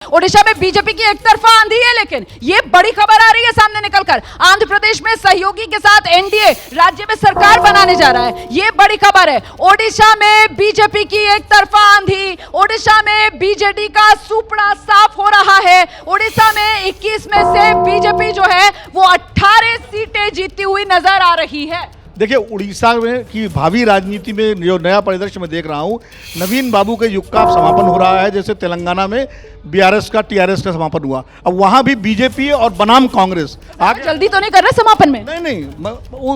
ओडिशा में बीजेपी की एक तरफा आंधी है, लेकिन ये बड़ी खबर आ रही है सामने निकलकर। आंध्र प्रदेश में सहयोगी के साथ एनडीए राज्य में सरकार बनाने जा रहा है। ये बड़ी खबर है। ओडिशा में बीजेपी की एक तरफा आंधी, ओडिशा में बीजेडी का सुपड़ा साफ हो रहा है। ओडिशा में 21 में से बीजेपी जो है वो 18 सीटें जीतती हुई नजर आ रही है। देखिए, उड़ीसा में की भावी राजनीति में जो नया परिदृश्य मैं देख रहा हूँ, नवीन बाबू के युग का समापन हो रहा है। जैसे तेलंगाना में बीआरएस का टीआरएस का समापन हुआ, अब वहाँ भी बीजेपी और बनाम कांग्रेस आगे। जल्दी तो नहीं कर रहे समापन में? नहीं,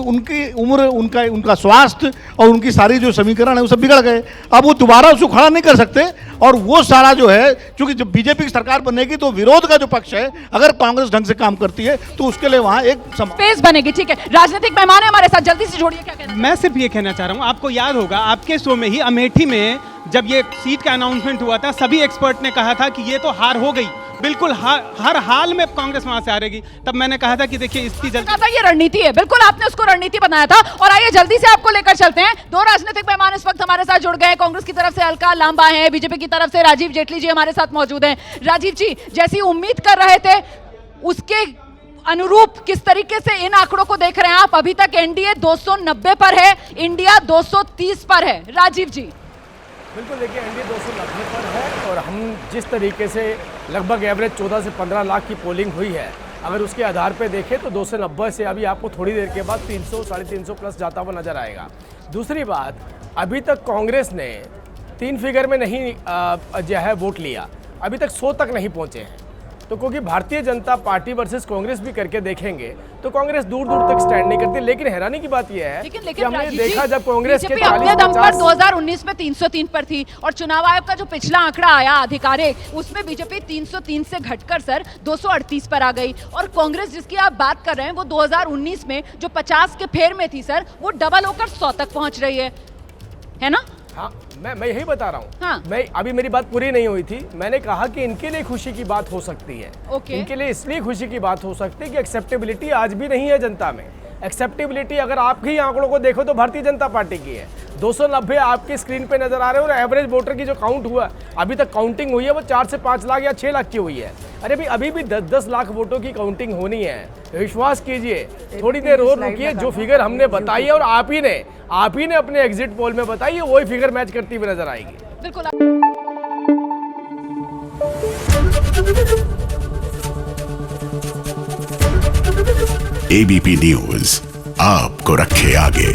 उनकी उम्र, उनका स्वास्थ्य और उनकी सारी जो समीकरण है वो सब बिगड़ गए। अब वो दोबारा उसको खड़ा नहीं कर सकते। और वो सारा जो है, क्योंकि जब बीजेपी की सरकार बनेगी तो विरोध का जो पक्ष है, अगर कांग्रेस ढंग से काम करती है तो उसके लिए वहाँ एक स्पेस बनेगी। ठीक है, राजनीतिक मेहमान है हमारे साथ, जल्दी से जोड़िए। क्या कहना? मैं सिर्फ ये कहना चाह रहा हूँ, आपको याद होगा आपके शो में ही अमेठी में जब ये सीट का अनाउंसमेंट हुआ था, सभी एक्सपर्ट ने कहा था कि ये तो हार हो गई, बिल्कुल हर हाल में कांग्रेस वहां से हारेगी। तब मैंने कहा था कि देखिए इसकी जल्दी ये रणनीति है, बिल्कुल आपने उसको रणनीति बनाया था। और आइए जल्दी से आपको लेकर चलते हैं। दो राजनीतिक मेहमान इस वक्त हमारे साथ जुड़ गए। कांग्रेस की तरफ से अलका लांबा हैं, बीजेपी की तरफ से राजीव जेटली जी हमारे साथ मौजूद हैं। राजीव जी, जैसी उम्मीद कर रहे थे उसके अनुरूप किस तरीके से इन आंकड़ों को देख रहे हैं आप? अभी तक एनडीए 290 पर है, इंडिया 230 पर है। राजीव जी। बिल्कुल, देखिए एनडीए 290 पर है और हम जिस तरीके से लगभग एवरेज 14 से 15 लाख की पोलिंग हुई है, अगर उसके आधार पे देखें तो 290 से अभी आपको थोड़ी देर के बाद 300 साढ़े 300 प्लस जाता हुआ नजर आएगा। दूसरी बात, अभी तक कांग्रेस ने 3 फिगर में नहीं जो है वोट लिया, अभी तक 100 तक नहीं पहुंचे हैं। तो क्योंकि भारतीय जनता पार्टी वर्सेस कांग्रेस भी करके देखेंगे तो कांग्रेस दूर दूर तक स्टैंड नहीं करती। लेकिन हैरानी की बात यह है कि हमने देखा जब कांग्रेस के 40-50 2019 में 303 पर थी और चुनाव आयोग का जो पिछला आंकड़ा आया आधिकारिक, उसमें बीजेपी 303 से घटकर सर 238 पर आ गई। और कांग्रेस जिसकी आप बात कर रहे हैं वो 2019 में जो 50 के फेर में थी सर, वो डबल होकर 100 तक पहुंच रही है ना? हाँ, मैं यही बता रहा हूँ। हाँ। मैं अभी मेरी बात पूरी नहीं हुई थी। मैंने कहा कि इनके लिए खुशी की बात हो सकती है। इनके लिए इसलिए खुशी की बात हो सकती है कि एक्सेप्टेबिलिटी आज भी नहीं है जनता में। एक्सेप्टेबिलिटी अगर आपके आंकड़ों को देखो तो भारतीय जनता पार्टी की है। 290 आपकी स्क्रीन पे नजर आ रहे हैं और एवरेज वोटर की जो काउंट हुआ, अभी तक काउंटिंग हुई है, वो 4 से 5 लाख या 6 लाख की हुई है। अरे भाई, अभी भी 10-10 लाख वोटों की काउंटिंग होनी है। विश्वास कीजिए, थोड़ी देर और रुकिए। जो फिगर हमने बताई है और आप ही ने अपने एग्जिट पोल में बताई है, वही फिगर मैच करती हुई नजर आएगी। बिल्कुल। एबीपी न्यूज आपको रखे आगे।